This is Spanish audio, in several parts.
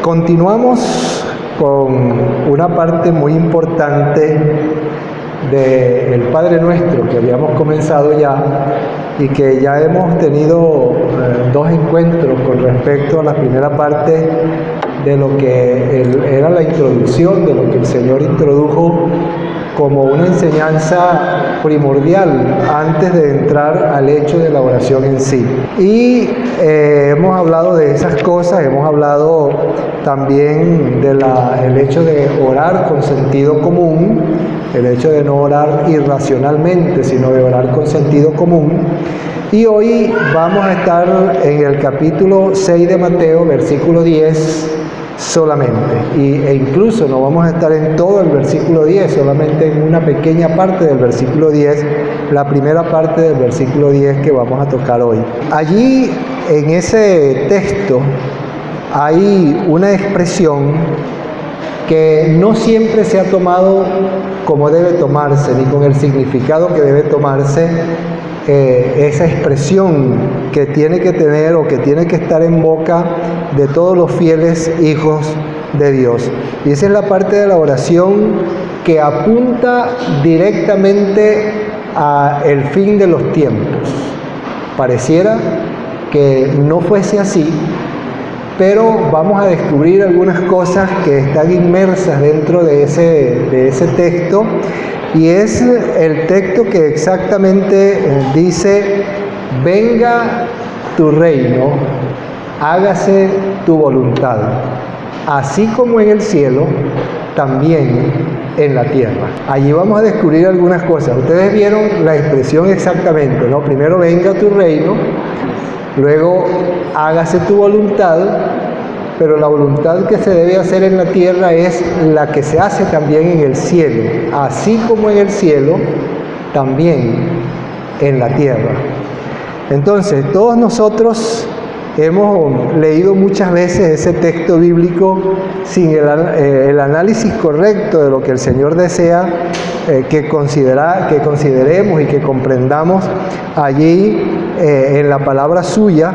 Continuamos con una parte muy importante del Padre Nuestro que habíamos comenzado ya y que ya hemos tenido dos encuentros con respecto a la primera parte de lo que era la introducción, de lo que el Señor introdujo como una enseñanza primordial antes de entrar al hecho de la oración en sí. Y hemos hablado de esas cosas, hemos hablado también del hecho de orar con sentido común, el hecho de no orar irracionalmente, sino de orar con sentido común. Y hoy vamos a estar en el capítulo 6 de Mateo, versículo 10, solamente, e incluso no vamos a estar en todo el versículo 10, solamente en una pequeña parte del versículo 10, la primera parte del versículo 10 que vamos a tocar hoy. Allí en ese texto hay una expresión que no siempre se ha tomado como debe tomarse, ni con el significado que debe tomarse esa expresión que tiene que tener o que tiene que estar en boca de todos los fieles hijos de Dios. Y esa es la parte de la oración que apunta directamente al fin de los tiempos. Pareciera que no fuese así, pero vamos a descubrir algunas cosas que están inmersas dentro de ese texto. Y es el texto que exactamente dice: venga tu reino, hágase tu voluntad, así como en el cielo, también en la tierra. Allí vamos a descubrir algunas cosas. Ustedes vieron la expresión exactamente, ¿no? Primero venga tu reino, luego hágase tu voluntad, pero la voluntad que se debe hacer en la tierra es la que se hace también en el cielo, así como en el cielo, también en la tierra. Entonces, todos nosotros hemos leído muchas veces ese texto bíblico sin el análisis correcto de lo que el Señor desea que consideremos y que comprendamos allí en la palabra suya,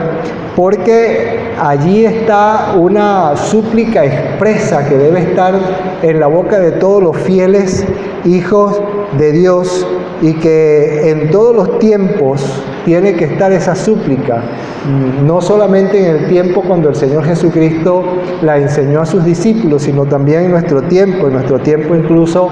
porque allí está una súplica expresa que debe estar en la boca de todos los fieles hijos de Dios, y que en todos los tiempos tiene que estar esa súplica, no solamente en el tiempo cuando el Señor Jesucristo la enseñó a sus discípulos, sino también en nuestro tiempo. En nuestro tiempo incluso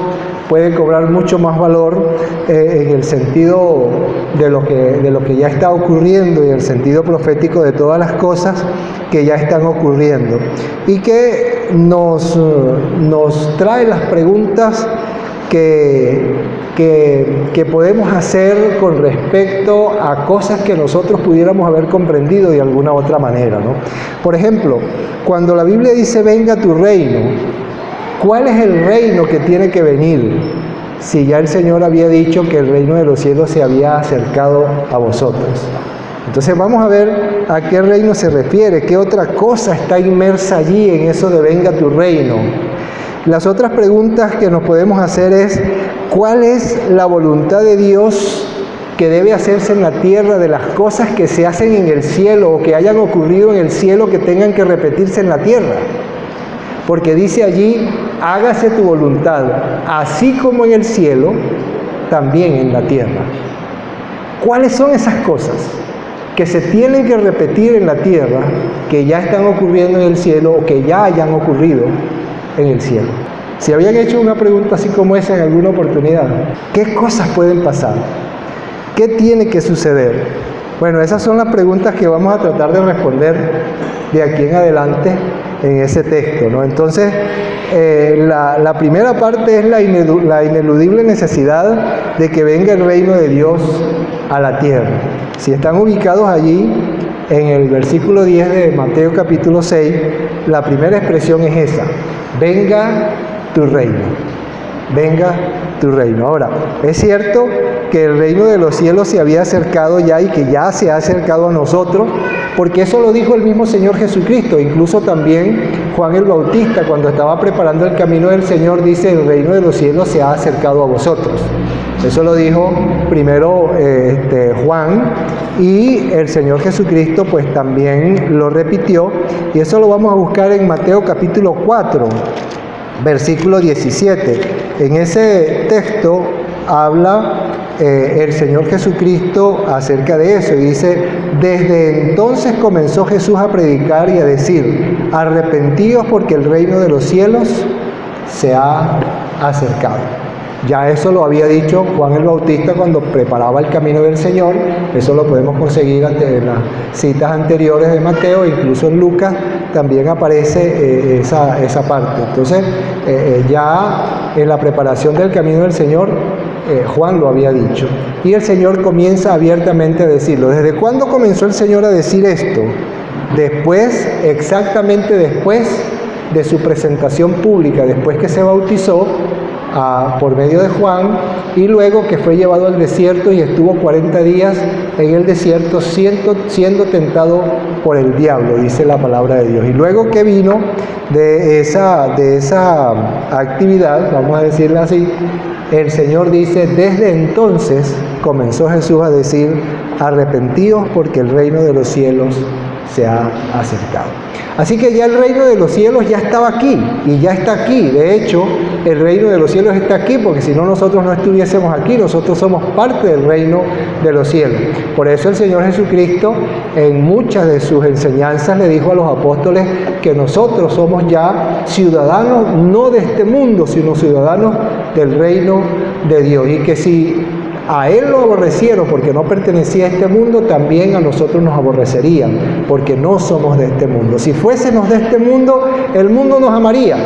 puede cobrar mucho más valor en el sentido de lo que ya está ocurriendo y el sentido profético de todas las cosas que ya están ocurriendo, y que nos trae las preguntas que podemos hacer con respecto a cosas que nosotros pudiéramos haber comprendido de alguna otra manera, ¿no? Por ejemplo, cuando la Biblia dice venga tu reino, ¿cuál es el reino que tiene que venir? Si ya el Señor había dicho que el reino de los cielos se había acercado a vosotros. Entonces vamos a ver a qué reino se refiere, qué otra cosa está inmersa allí en eso de venga tu reino. Las otras preguntas que nos podemos hacer es: ¿cuál es la voluntad de Dios que debe hacerse en la tierra, de las cosas que se hacen en el cielo o que hayan ocurrido en el cielo que tengan que repetirse en la tierra? Porque dice allí: hágase tu voluntad, así como en el cielo, también en la tierra. ¿Cuáles son esas cosas que se tienen que repetir en la tierra, que ya están ocurriendo en el cielo o que ya hayan ocurrido en el cielo? Si habían hecho una pregunta así como esa en alguna oportunidad, ¿qué cosas pueden pasar? ¿Qué tiene que suceder? Bueno, esas son las preguntas que vamos a tratar de responder de aquí en adelante en ese texto, ¿no? Entonces, la primera parte es la ineludible necesidad de que venga el reino de Dios a la tierra. Si están ubicados allí en el versículo 10 de Mateo capítulo 6, la primera expresión es esa: venga tu reino. venga tu reino. Ahora, es cierto que el reino de los cielos se había acercado ya y que ya se ha acercado a nosotros, porque eso lo dijo el mismo Señor Jesucristo. Incluso también Juan el Bautista, cuando estaba preparando el camino del Señor, dice: el reino de los cielos se ha acercado a vosotros. Eso lo dijo primero Juan, y el Señor Jesucristo pues también lo repitió, y eso lo vamos a buscar en Mateo capítulo 4, versículo 17. En ese texto habla el Señor Jesucristo acerca de eso, y dice: desde entonces comenzó Jesús a predicar y a decir: arrepentíos porque el reino de los cielos se ha acercado. Ya eso lo había dicho Juan el Bautista cuando preparaba el camino del Señor. Eso lo podemos conseguir en las citas anteriores de Mateo, incluso en Lucas también aparece esa parte. Entonces, ya en la preparación del camino del Señor, Juan lo había dicho. Y el Señor comienza abiertamente a decirlo. ¿Desde cuándo comenzó el Señor a decir esto? Exactamente después de su presentación pública, después que se bautizó por medio de Juan, y luego que fue llevado al desierto y estuvo 40 días en el desierto siendo tentado por el diablo, dice la palabra de Dios. Y luego que vino de esa actividad, vamos a decirla así, el Señor dice: desde entonces comenzó Jesús a decir: arrepentíos porque el reino de los cielos se ha acercado. Así que ya el reino de los cielos ya estaba aquí, y ya está aquí. De hecho, el reino de los cielos está aquí, porque si no, nosotros no estuviésemos aquí. Nosotros somos parte del reino de los cielos. Por eso el Señor Jesucristo, en muchas de sus enseñanzas, le dijo a los apóstoles que nosotros somos ya ciudadanos no de este mundo, sino ciudadanos del reino de Dios, y que si a Él lo aborrecieron porque no pertenecía a este mundo, también a nosotros nos aborrecerían, porque no somos de este mundo. Si fuésemos de este mundo, el mundo nos amaría.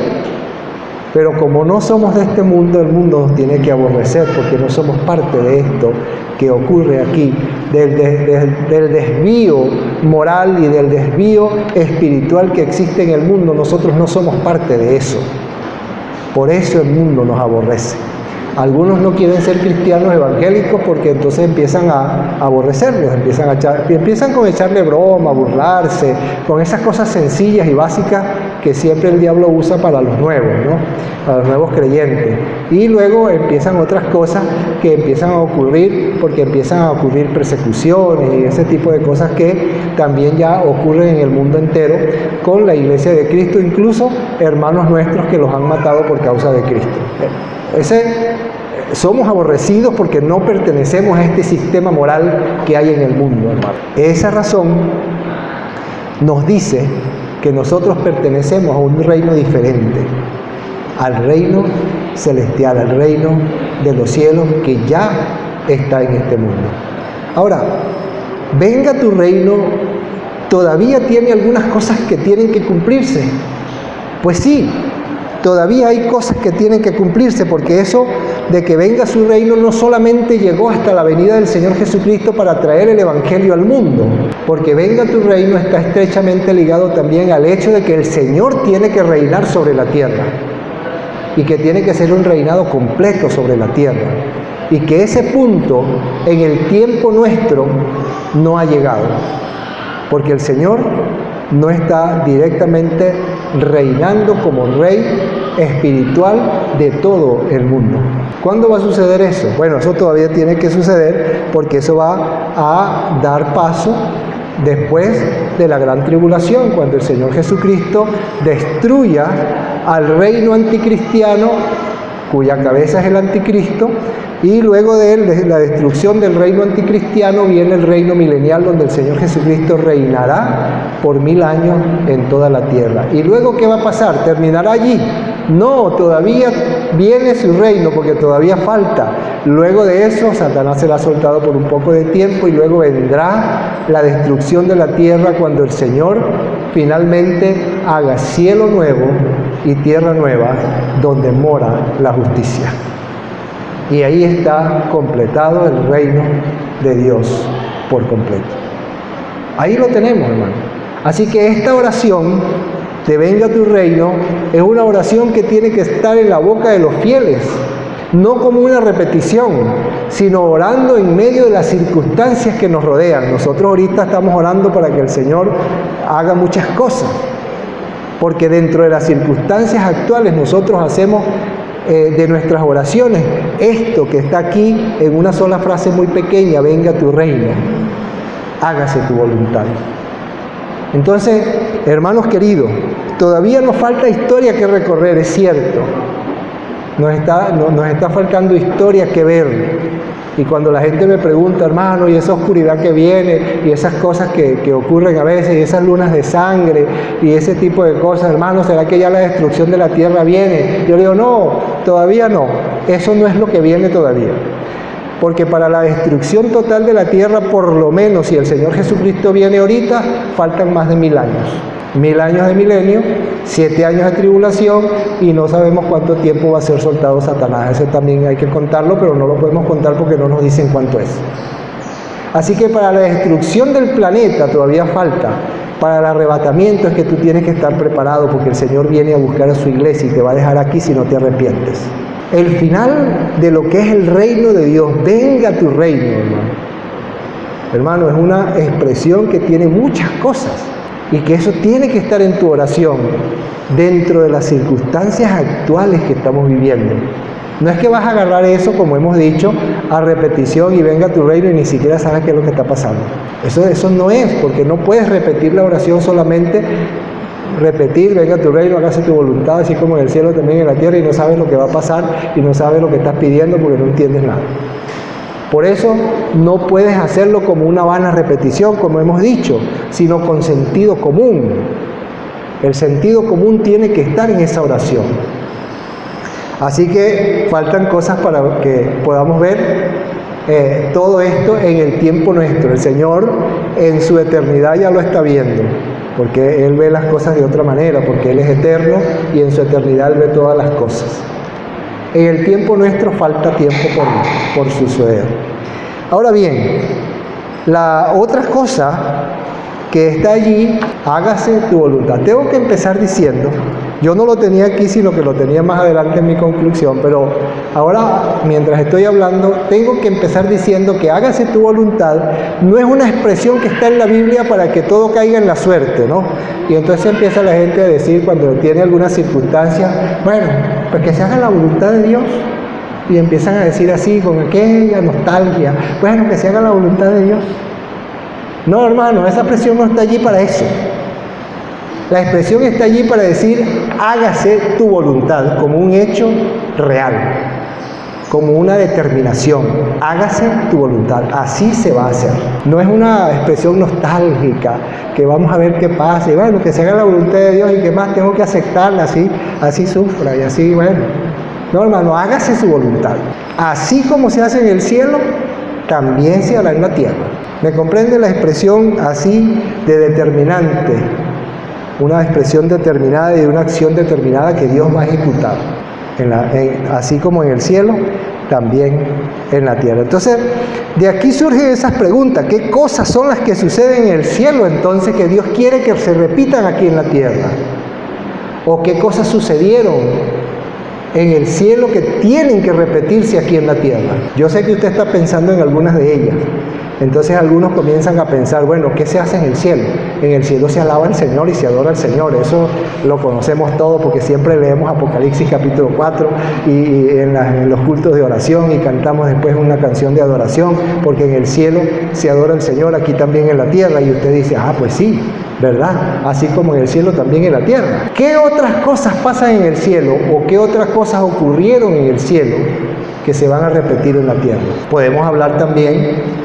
Pero como no somos de este mundo, el mundo nos tiene que aborrecer, porque no somos parte de esto que ocurre aquí, del desvío moral y del desvío espiritual que existe en el mundo. Nosotros no somos parte de eso. Por eso el mundo nos aborrece. Algunos no quieren ser cristianos evangélicos porque entonces empiezan a aborrecerlos, empiezan con echarle broma, burlarse, con esas cosas sencillas y básicas que siempre el diablo usa para los nuevos, ¿no? Para los nuevos creyentes. Y luego empiezan otras cosas que empiezan a ocurrir, porque empiezan a ocurrir persecuciones y ese tipo de cosas que también ya ocurren en el mundo entero con la iglesia de Cristo, incluso hermanos nuestros que los han matado por causa de Cristo. Somos aborrecidos porque no pertenecemos a este sistema moral que hay en el mundo, hermano. Esa razón nos dice que nosotros pertenecemos a un reino diferente, al reino celestial, al reino de los cielos que ya está en este mundo. Ahora, venga tu reino, todavía tiene algunas cosas que tienen que cumplirse. Pues sí, todavía hay cosas que tienen que cumplirse, porque eso de que venga su reino no solamente llegó hasta la venida del Señor Jesucristo para traer el Evangelio al mundo, porque venga tu reino está estrechamente ligado también al hecho de que el Señor tiene que reinar sobre la tierra, y que tiene que ser un reinado completo sobre la tierra, y que ese punto en el tiempo nuestro no ha llegado, porque el Señor no está directamente reinando como rey espiritual de todo el mundo. ¿Cuándo va a suceder eso? Bueno, eso todavía tiene que suceder, porque eso va a dar paso después de la gran tribulación, cuando el Señor Jesucristo destruya al reino anticristiano, cuya cabeza es el anticristo, y luego de la destrucción del reino anticristiano viene el reino milenial, donde el Señor Jesucristo reinará por 1000 años en toda la tierra. ¿Y luego qué va a pasar? ¿Terminará allí? No, todavía viene su reino, porque todavía falta. Luego de eso, Satanás será soltado por un poco de tiempo, y luego vendrá la destrucción de la tierra, cuando el Señor finalmente haga cielo nuevo y tierra nueva, donde mora la justicia. Y ahí está completado el reino de Dios por completo. Ahí lo tenemos, hermano. Así que esta oración de venga tu reino es una oración que tiene que estar en la boca de los fieles, no como una repetición, sino orando en medio de las circunstancias que nos rodean. Nosotros ahorita estamos orando para que el Señor haga muchas cosas, porque dentro de las circunstancias actuales nosotros hacemos de nuestras oraciones esto que está aquí en una sola frase muy pequeña: venga tu reino, hágase tu voluntad. Entonces, hermanos queridos, todavía nos falta historia que recorrer, es cierto. Nos está faltando historia que ver. Y cuando la gente me pregunta, hermano, y esa oscuridad que viene, y esas cosas que ocurren a veces, y esas lunas de sangre, y ese tipo de cosas, hermano, ¿será que ya la destrucción de la tierra viene? Yo le digo, no, todavía no. Eso no es lo que viene todavía. Porque para la destrucción total de la tierra, por lo menos, si el Señor Jesucristo viene ahorita, faltan más de 1000 años. 1000 años de milenio, 7 años de tribulación, y no sabemos cuánto tiempo va a ser soltado Satanás. Eso también hay que contarlo, pero no lo podemos contar porque no nos dicen cuánto es. Así que para la destrucción del planeta todavía falta. Para el arrebatamiento es que tú tienes que estar preparado, porque el Señor viene a buscar a su iglesia y te va a dejar aquí si no te arrepientes. El final de lo que es el reino de Dios, venga tu reino, hermano. Hermano, es una expresión que tiene muchas cosas. Y que eso tiene que estar en tu oración, dentro de las circunstancias actuales que estamos viviendo. No es que vas a agarrar eso, como hemos dicho, a repetición y venga tu reino y ni siquiera sabes qué es lo que está pasando. Eso no es, porque no puedes repetir la oración solamente, repetir, venga tu reino, hágase tu voluntad, así como en el cielo también en la tierra, y no sabes lo que va a pasar y no sabes lo que estás pidiendo porque no entiendes nada. Por eso no puedes hacerlo como una vana repetición, como hemos dicho, sino con sentido común. El sentido común tiene que estar en esa oración. Así que faltan cosas para que podamos ver todo esto en el tiempo nuestro. El Señor en su eternidad ya lo está viendo, porque Él ve las cosas de otra manera, porque Él es eterno y en su eternidad Él ve todas las cosas. En el tiempo nuestro falta tiempo por suceder. Ahora bien, la otra cosa que está allí, hágase tu voluntad. Tengo que empezar diciendo, yo no lo tenía aquí, sino que lo tenía más adelante en mi conclusión, pero ahora, mientras estoy hablando, tengo que empezar diciendo que hágase tu voluntad no es una expresión que está en la Biblia para que todo caiga en la suerte, ¿no? Y entonces empieza la gente a decir, cuando tiene alguna circunstancia, bueno, pues que se haga la voluntad de Dios. Y empiezan a decir así, con aquella nostalgia, bueno, que se haga la voluntad de Dios. No, hermano, esa expresión no está allí para eso. La expresión está allí para decir, hágase tu voluntad, como un hecho real, como una determinación. Hágase tu voluntad, así se va a hacer. No es una expresión nostálgica, que vamos a ver qué pasa, y bueno, que se haga la voluntad de Dios, y que más tengo que aceptarla, así sufra, y así, bueno. No, hermano, hágase su voluntad. Así como se hace en el cielo, también se hará en la tierra. ¿Me comprende la expresión así de determinante? Una expresión determinada y de una acción determinada que Dios va a ejecutar. Así como en el cielo, también en la tierra. Entonces, de aquí surgen esas preguntas. ¿Qué cosas son las que suceden en el cielo entonces que Dios quiere que se repitan aquí en la tierra? ¿O qué cosas sucedieron en el cielo que tienen que repetirse aquí en la tierra? Yo sé que usted está pensando en algunas de ellas. Entonces algunos comienzan a pensar, bueno, ¿qué se hace en el cielo? En el cielo se alaba al Señor y se adora al Señor. Eso lo conocemos todo porque siempre leemos Apocalipsis capítulo 4 y en los cultos de oración, y cantamos después una canción de adoración, porque en el cielo se adora al Señor, aquí también en la tierra. Y usted dice, pues sí, ¿verdad? Así como en el cielo, también en la tierra. ¿Qué otras cosas pasan en el cielo o qué otras cosas ocurrieron en el cielo que se van a repetir en la tierra? Podemos hablar también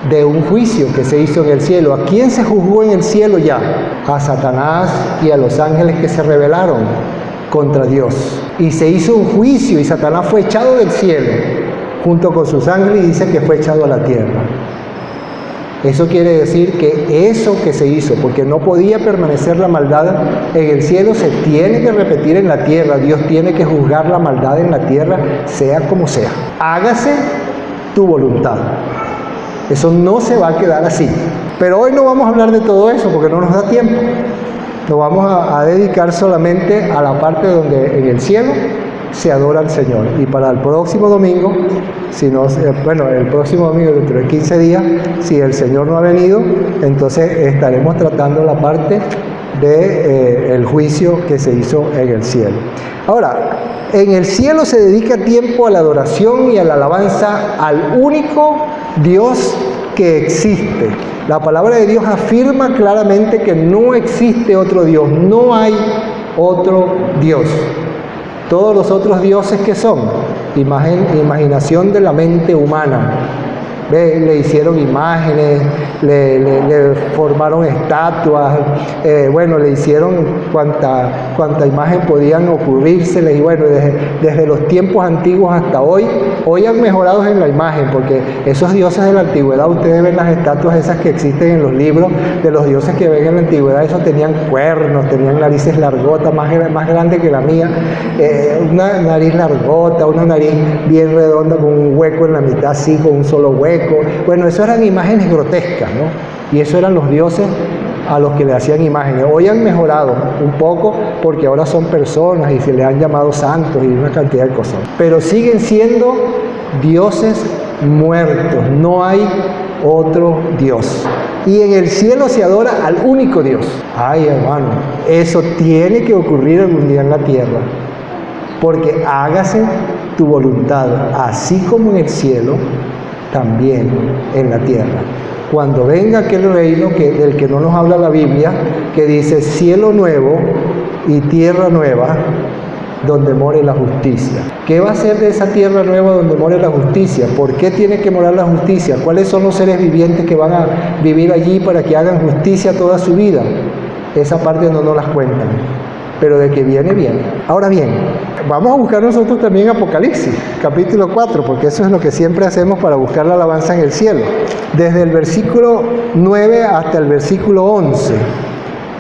de un juicio que se hizo en el cielo. ¿A quién se juzgó en el cielo ya? A Satanás y a los ángeles que se rebelaron contra Dios. Y se hizo un juicio y Satanás fue echado del cielo junto con sus ángeles, y dice que fue echado a la tierra. Eso quiere decir que eso que se hizo, porque no podía permanecer la maldad en el cielo, se tiene que repetir en la tierra. Dios tiene que juzgar la maldad en la tierra, sea como sea. Hágase tu voluntad. Eso no se va a quedar así. Pero hoy no vamos a hablar de todo eso porque no nos da tiempo. Nos vamos a dedicar solamente a la parte donde en el cielo se adora al Señor. Y para el próximo domingo, el próximo domingo dentro de 15 días, si el Señor no ha venido, entonces estaremos tratando la parte del juicio que se hizo en el cielo. Ahora, en el cielo se dedica tiempo a la adoración y a la alabanza al único Dios que existe. La palabra de Dios afirma claramente que no existe otro Dios, no hay otro Dios. Todos los otros dioses que son, imaginación de la mente humana. Le hicieron imágenes, le formaron estatuas, le hicieron cuanta imagen podían ocurrírsele. Y bueno, desde los tiempos antiguos hasta hoy han mejorado en la imagen, porque esos dioses de la antigüedad, ustedes ven las estatuas esas que existen en los libros de los dioses que ven en la antigüedad, esos tenían cuernos, tenían narices largotas, más grandes que la mía, una nariz largota, una nariz bien redonda con un hueco en la mitad, así, con un solo hueco. Bueno, eso eran imágenes grotescas, ¿no? Y eso eran los dioses a los que le hacían imágenes. Hoy han mejorado un poco porque ahora son personas y se les han llamado santos y una cantidad de cosas. Pero siguen siendo dioses muertos, no hay otro Dios. Y en el cielo se adora al único Dios. Ay, hermano, eso tiene que ocurrir algún día en la tierra. Porque hágase tu voluntad, así como en el cielo, también en la tierra. Cuando venga aquel reino del que no nos habla la Biblia, que dice cielo nuevo y tierra nueva, donde more la justicia. ¿Qué va a ser de esa tierra nueva donde more la justicia? ¿Por qué tiene que morar la justicia? ¿Cuáles son los seres vivientes que van a vivir allí para que hagan justicia toda su vida? Esa parte no nos las cuentan. Pero de que viene, viene. Ahora bien, vamos a buscar nosotros también Apocalipsis, capítulo 4, porque eso es lo que siempre hacemos para buscar la alabanza en el cielo. Desde el versículo 9 hasta el versículo 11,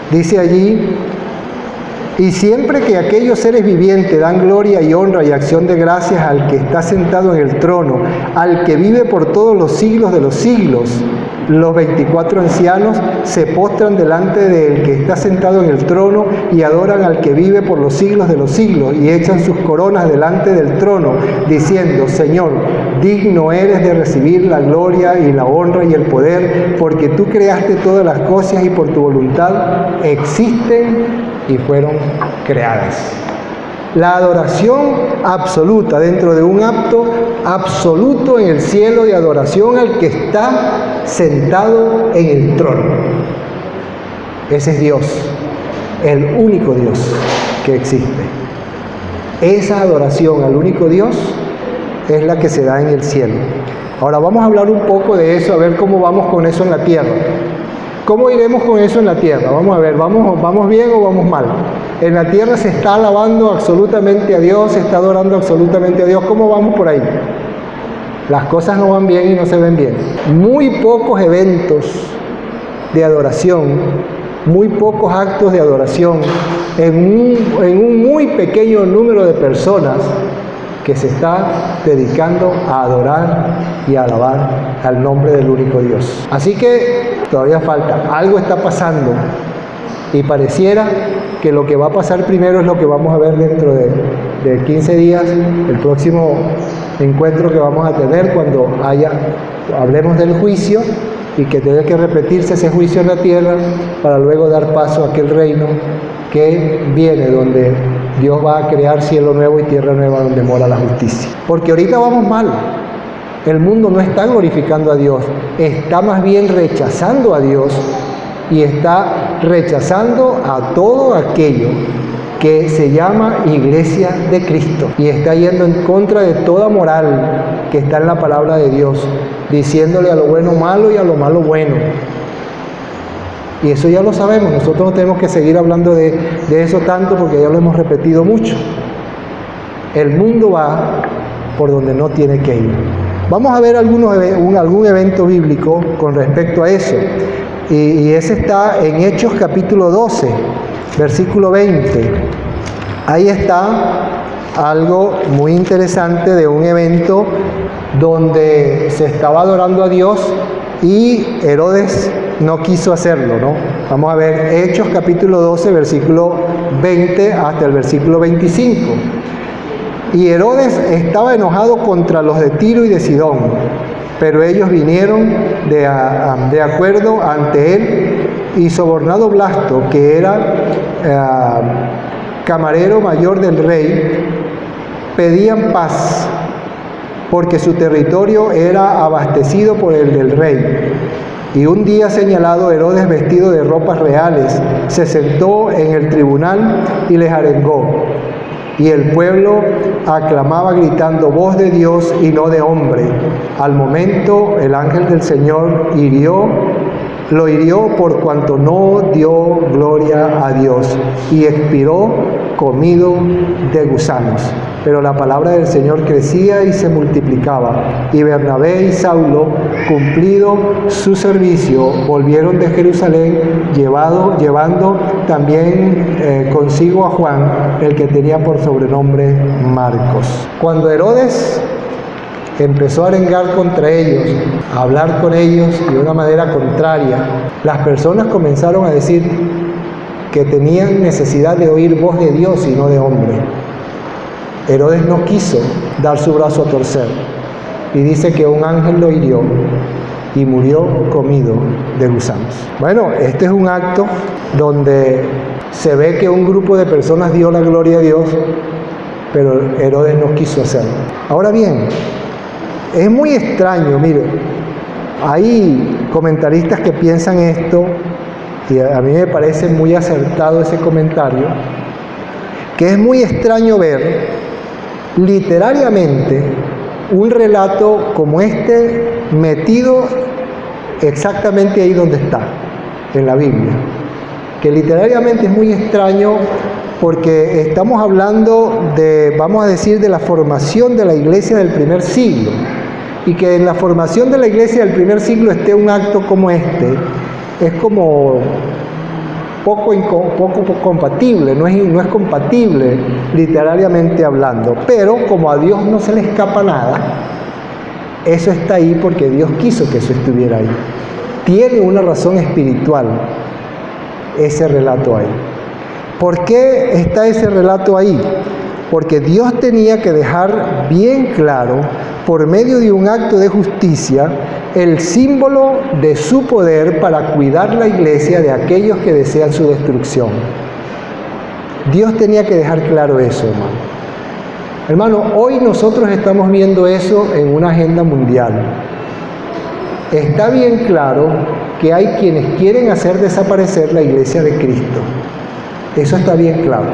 dice allí: y siempre que aquellos seres vivientes dan gloria y honra y acción de gracias al que está sentado en el trono, al que vive por todos los siglos de los siglos, los 24 ancianos se postran delante del que está sentado en el trono y adoran al que vive por los siglos de los siglos y echan sus coronas delante del trono, diciendo: Señor, digno eres de recibir la gloria y la honra y el poder, porque tú creaste todas las cosas y por tu voluntad existen y fueron creadas. La adoración absoluta dentro de un acto absoluto en el cielo de adoración al que está sentado en el trono. Ese es Dios, el único Dios que existe. Esa adoración al único Dios es la que se da en el cielo. Ahora vamos a hablar un poco de eso, a ver cómo vamos con eso en la tierra. ¿Cómo iremos con eso en la tierra? Vamos a ver, ¿vamos bien o vamos mal? En la tierra se está alabando absolutamente a Dios, se está adorando absolutamente a Dios. ¿Cómo vamos por ahí? Las cosas no van bien y no se ven bien. Muy pocos eventos de adoración, muy pocos actos de adoración en un muy pequeño número de personas que se está dedicando a adorar y a alabar al nombre del único Dios. Así que todavía falta, algo está pasando y pareciera que lo que va a pasar primero es lo que vamos a ver dentro de 15 días, el próximo encuentro que vamos a tener cuando hablemos del juicio y que tenga que repetirse ese juicio en la tierra para luego dar paso a aquel reino que viene, donde Dios va a crear cielo nuevo y tierra nueva donde mora la justicia. Porque ahorita vamos mal. El mundo no está glorificando a Dios, está más bien rechazando a Dios y está rechazando a todo aquello que se llama Iglesia de Cristo y está yendo en contra de toda moral que está en la palabra de Dios, diciéndole a lo bueno malo y a lo malo bueno. Y eso ya lo sabemos, nosotros no tenemos que seguir hablando de eso tanto porque ya lo hemos repetido mucho. El mundo va por donde no tiene que ir. Vamos a ver algún evento bíblico con respecto a eso. Y ese está en Hechos capítulo 12, versículo 20. Ahí está algo muy interesante de un evento donde se estaba adorando a Dios y Herodes no quiso hacerlo, ¿no? Vamos a ver Hechos capítulo 12, versículo 20 hasta el versículo 25. Y Herodes estaba enojado contra los de Tiro y de Sidón, pero ellos vinieron de acuerdo ante él, y sobornado Blasto, que era camarero mayor del rey, pedían paz, porque su territorio era abastecido por el del rey. Y un día señalado, Herodes, vestido de ropas reales, se sentó en el tribunal y les arengó. Y el pueblo aclamaba gritando: voz de Dios y no de hombre. Al momento el ángel del Señor lo hirió por cuanto no dio gloria a Dios, y expiró comido de gusanos. Pero la palabra del Señor crecía y se multiplicaba. Y Bernabé y Saulo, cumplido su servicio, volvieron de Jerusalén, llevando también consigo a Juan, el que tenía por sobrenombre Marcos. Cuando Herodes empezó a arengar contra ellos, a hablar con ellos de una manera contraria, las personas comenzaron a decir que tenían necesidad de oír voz de Dios y no de hombre. Herodes no quiso dar su brazo a torcer, y dice que un ángel lo hirió y murió comido de gusanos. Bueno, este es un acto donde se ve que un grupo de personas dio la gloria a Dios, pero Herodes no quiso hacerlo. Ahora bien, es muy extraño, mire, hay comentaristas que piensan esto, y a mí me parece muy acertado ese comentario, que es muy extraño ver literariamente un relato como este metido exactamente ahí donde está, en la Biblia. Que literariamente es muy extraño porque estamos hablando de, vamos a decir, de la formación de la iglesia del primer siglo. Y que en la formación de la iglesia del primer siglo esté un acto como este, es como poco compatible, no es compatible literariamente hablando. Pero como a Dios no se le escapa nada, eso está ahí porque Dios quiso que eso estuviera ahí. Tiene una razón espiritual ese relato ahí. ¿Por qué está ese relato ahí? Porque Dios tenía que dejar bien claro, por medio de un acto de justicia, el símbolo de su poder para cuidar la iglesia de aquellos que desean su destrucción. Dios tenía que dejar claro eso, hermano. Hermano, hoy nosotros estamos viendo eso en una agenda mundial. Está bien claro que hay quienes quieren hacer desaparecer la iglesia de Cristo. Eso está bien claro.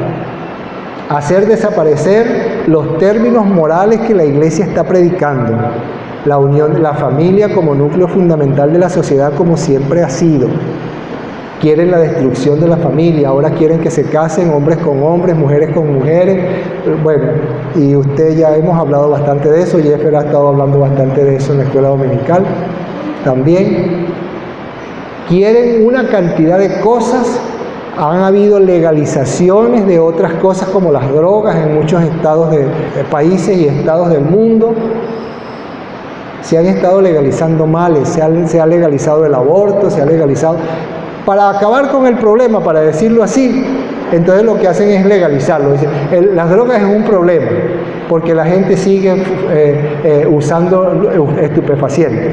Hacer desaparecer los términos morales que la iglesia está predicando. La unión, la familia como núcleo fundamental de la sociedad, como siempre ha sido. Quieren la destrucción de la familia, ahora quieren que se casen hombres con hombres, mujeres con mujeres. Bueno, y usted ya hemos hablado bastante de eso, Jeffer ha estado hablando bastante de eso en la escuela dominical también. Quieren una cantidad de cosas. Han habido legalizaciones de otras cosas como las drogas en muchos estados de países y estados del mundo. Se han estado legalizando males, se ha legalizado el aborto, se ha legalizado... Para acabar con el problema, para decirlo así, entonces lo que hacen es legalizarlo. Dicen, las drogas es un problema, porque la gente sigue usando estupefacientes.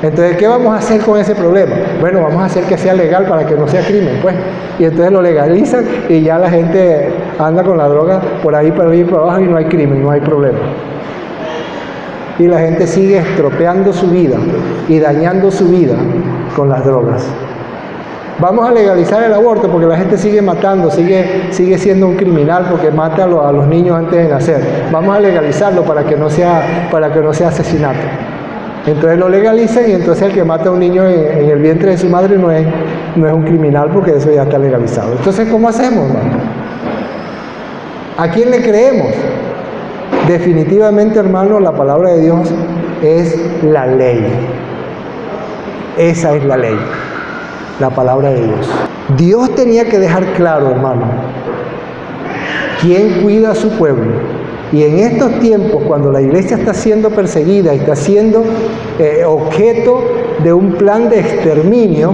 Entonces, ¿qué vamos a hacer con ese problema? Bueno, vamos a hacer que sea legal para que no sea crimen, pues. Y entonces lo legalizan y ya la gente anda con la droga por ahí, por abajo, y no hay crimen, no hay problema. Y la gente sigue estropeando su vida y dañando su vida con las drogas. Vamos a legalizar el aborto porque la gente sigue matando, sigue siendo un criminal porque mata a los niños antes de nacer. Vamos a legalizarlo para que no sea asesinato. Entonces lo legalizan y entonces el que mata a un niño en el vientre de su madre no es un criminal porque eso ya está legalizado. Entonces, ¿cómo hacemos, hermano? ¿A quién le creemos? Definitivamente, hermano, la palabra de Dios es la ley. Esa es la ley, la palabra de Dios. Dios tenía que dejar claro, hermano, quién cuida a su pueblo. Y en estos tiempos, cuando la iglesia está siendo perseguida y está siendo objeto de un plan de exterminio,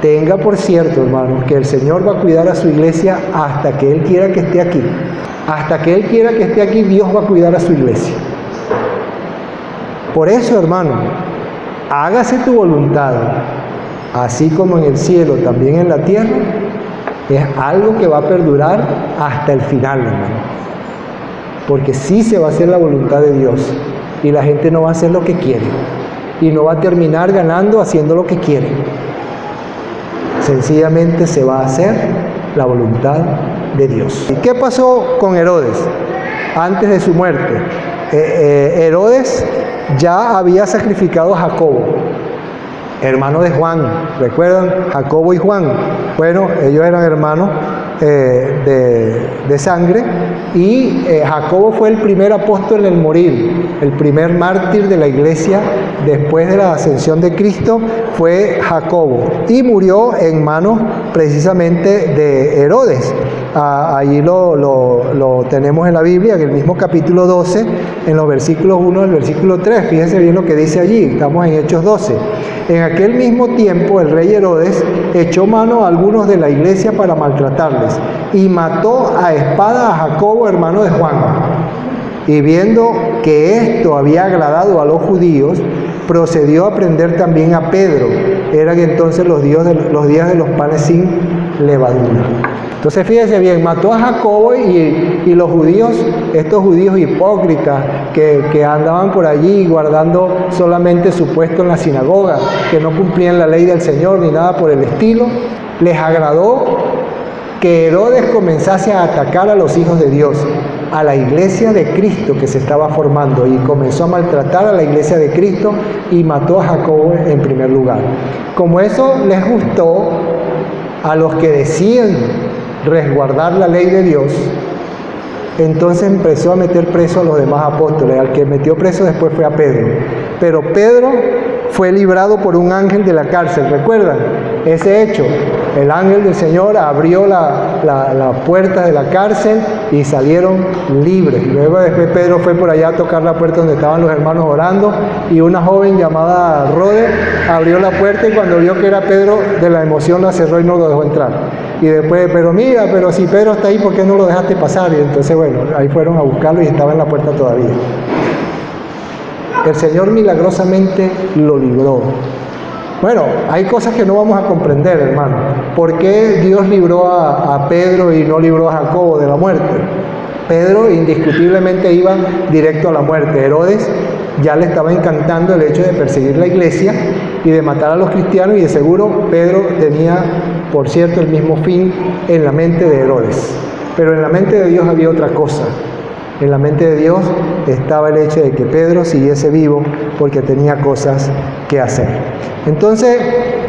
tenga por cierto, hermano, que el Señor va a cuidar a su iglesia hasta que Él quiera que esté aquí. Hasta que Él quiera que esté aquí, Dios va a cuidar a su iglesia. Por eso, hermano, hágase tu voluntad, así como en el cielo, también en la tierra, es algo que va a perdurar hasta el final, hermano. Porque sí se va a hacer la voluntad de Dios y la gente no va a hacer lo que quiere y no va a terminar ganando haciendo lo que quiere. Sencillamente se va a hacer la voluntad de Dios. ¿Y qué pasó con Herodes antes de su muerte? Herodes ya había sacrificado a Jacobo, hermano de Juan. ¿Recuerdan? Jacobo y Juan. Bueno, ellos eran hermanos de sangre, y Jacobo fue el primer apóstol en morir, el primer mártir de la iglesia después de la ascensión de Cristo fue Jacobo, y murió en manos precisamente de Herodes. Allí lo tenemos en la Biblia, en el mismo capítulo 12, en los versículos 1 al versículo 3. Fíjense bien lo que dice allí, estamos en Hechos 12. En aquel mismo tiempo el rey Herodes echó mano a algunos de la iglesia para maltratarles y mató a espada a Jacobo, hermano de Juan. Y viendo que esto había agradado a los judíos, procedió a prender también a Pedro. Eran entonces los días de los panes sin levadura. Entonces fíjense bien, mató a Jacobo y los judíos, estos judíos hipócritas que andaban por allí guardando solamente su puesto en la sinagoga, que no cumplían la ley del Señor ni nada por el estilo, les agradó que Herodes comenzase a atacar a los hijos de Dios, a la iglesia de Cristo que se estaba formando, y comenzó a maltratar a la iglesia de Cristo y mató a Jacobo en primer lugar. Como eso les gustó a los que decían resguardar la ley de Dios, entonces empezó a meter preso a los demás apóstoles. Al que metió preso después fue a Pedro. Pero Pedro fue librado por un ángel de la cárcel. ¿Recuerdan ese hecho? El ángel del Señor abrió la puerta de la cárcel y salieron libres. Luego después Pedro fue por allá a tocar la puerta donde estaban los hermanos orando, y una joven llamada Rode abrió la puerta, y cuando vio que era Pedro, de la emoción la cerró y no lo dejó entrar. Y después, pero si Pedro está ahí, ¿por qué no lo dejaste pasar? Y entonces, bueno, ahí fueron a buscarlo y estaba en la puerta todavía. El Señor milagrosamente lo libró. Bueno, hay cosas que no vamos a comprender, hermano. ¿Por qué Dios libró a Pedro y no libró a Jacobo de la muerte? Pedro indiscutiblemente iba directo a la muerte. Herodes ya le estaba encantando el hecho de perseguir la iglesia y de matar a los cristianos, y de seguro Pedro tenía, por cierto, el mismo fin en la mente de Herodes. Pero en la mente de Dios había otra cosa. En la mente de Dios estaba el hecho de que Pedro siguiese vivo porque tenía cosas que hacer. Entonces,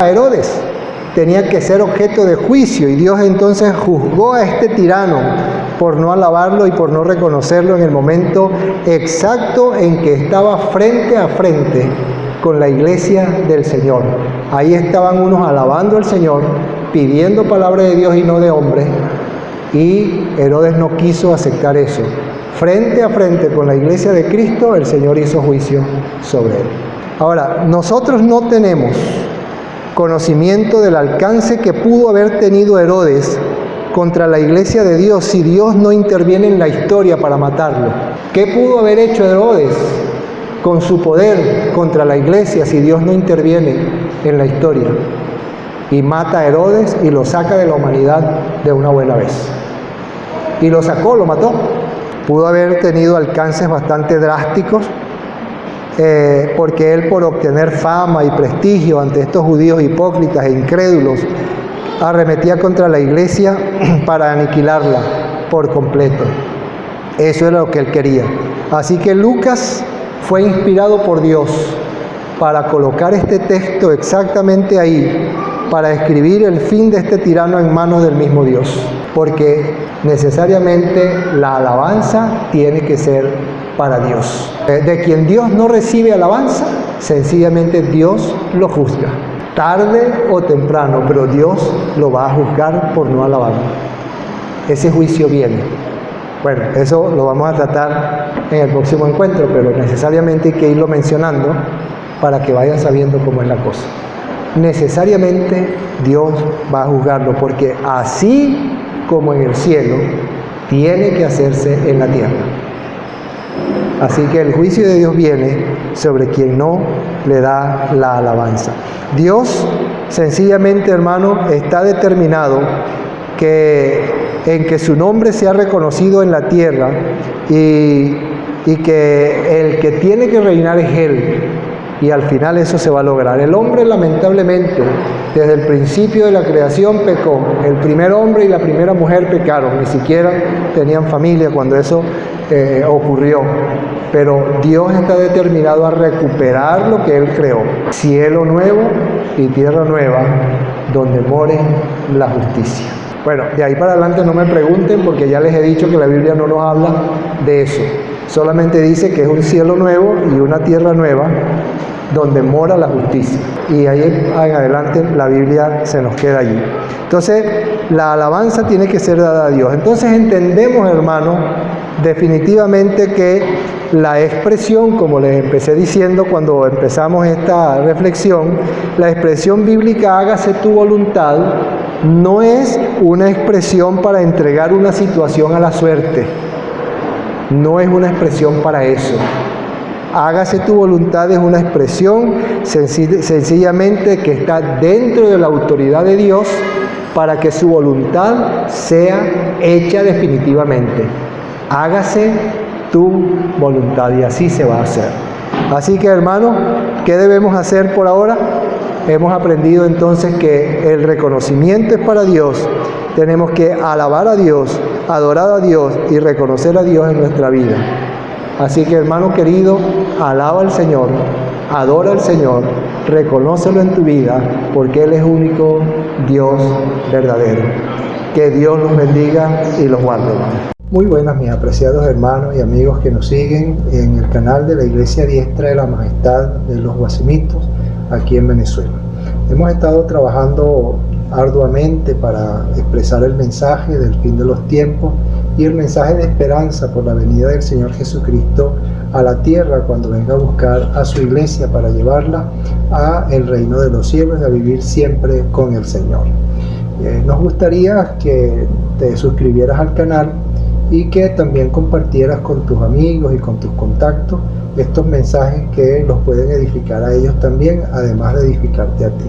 a Herodes tenía que ser objeto de juicio, y Dios entonces juzgó a este tirano por no alabarlo y por no reconocerlo en el momento exacto en que estaba frente a frente con la iglesia del Señor. Ahí estaban unos alabando al Señor, pidiendo palabra de Dios y no de hombre, y Herodes no quiso aceptar eso. Frente a frente con la iglesia de Cristo, el Señor hizo juicio sobre él. Ahora, nosotros no tenemos conocimiento del alcance que pudo haber tenido Herodes contra la iglesia de Dios si Dios no interviene en la historia para matarlo. ¿Qué pudo haber hecho Herodes con su poder contra la iglesia si Dios no interviene en la historia? Y mata a Herodes y lo saca de la humanidad de una buena vez. Y lo sacó, lo mató. Pudo haber tenido alcances bastante drásticos, porque él, por obtener fama y prestigio ante estos judíos hipócritas e incrédulos, arremetía contra la iglesia para aniquilarla por completo. Eso era lo que él quería. Así que Lucas fue inspirado por Dios para colocar este texto exactamente ahí, para escribir el fin de este tirano en manos del mismo Dios, porque necesariamente la alabanza tiene que ser para Dios. De quien Dios no recibe alabanza, sencillamente Dios lo juzga, tarde o temprano, pero Dios lo va a juzgar por no alabarlo. Ese juicio viene. Bueno, eso lo vamos a tratar en el próximo encuentro, pero necesariamente hay que irlo mencionando para que vayan sabiendo cómo es la cosa. Necesariamente Dios va a juzgarlo, porque así como en el cielo, tiene que hacerse en la tierra. Así que el juicio de Dios viene sobre quien no le da la alabanza. Dios, sencillamente, hermano, está determinado en que su nombre sea reconocido en la tierra y que el que tiene que reinar es Él. Y al final eso se va a lograr. El hombre, lamentablemente, desde el principio de la creación pecó. El primer hombre y la primera mujer pecaron. Ni siquiera tenían familia cuando eso ocurrió. Pero Dios está determinado a recuperar lo que Él creó. Cielo nuevo y tierra nueva, donde more la justicia. Bueno, de ahí para adelante no me pregunten, porque ya les he dicho que la Biblia no nos habla de eso. Solamente dice que es un cielo nuevo y una tierra nueva donde mora la justicia. Y ahí en adelante la Biblia se nos queda allí. Entonces, la alabanza tiene que ser dada a Dios. Entonces entendemos, hermanos, definitivamente que la expresión, como les empecé diciendo cuando empezamos esta reflexión, la expresión bíblica hágase tu voluntad, no es una expresión para entregar una situación a la suerte. No es una expresión para eso. Hágase tu voluntad es una expresión sencillamente que está dentro de la autoridad de Dios para que su voluntad sea hecha definitivamente. Hágase tu voluntad y así se va a hacer. Así que, hermanos, ¿qué debemos hacer por ahora? Hemos aprendido entonces que el reconocimiento es para Dios. Tenemos que alabar a Dios, adorar a Dios y reconocer a Dios en nuestra vida. Así que, hermano querido, alaba al Señor, adora al Señor, reconócelo en tu vida, porque Él es único Dios verdadero. Que Dios los bendiga y los guarde, hermano. Muy buenas, mis apreciados hermanos y amigos que nos siguen en el canal de la Iglesia Diestra de la Majestad de los Guasimitos, aquí en Venezuela. Hemos estado trabajando arduamente para expresar el mensaje del fin de los tiempos y el mensaje de esperanza por la venida del Señor Jesucristo a la tierra cuando venga a buscar a su iglesia para llevarla a el reino de los cielos y a vivir siempre con el Señor. Nos gustaría que te suscribieras al canal y que también compartieras con tus amigos y con tus contactos estos mensajes que los pueden edificar a ellos también, además de edificarte a ti.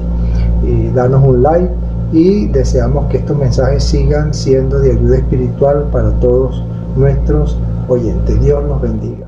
Y danos un like y deseamos que estos mensajes sigan siendo de ayuda espiritual para todos nuestros oyentes. Dios los bendiga.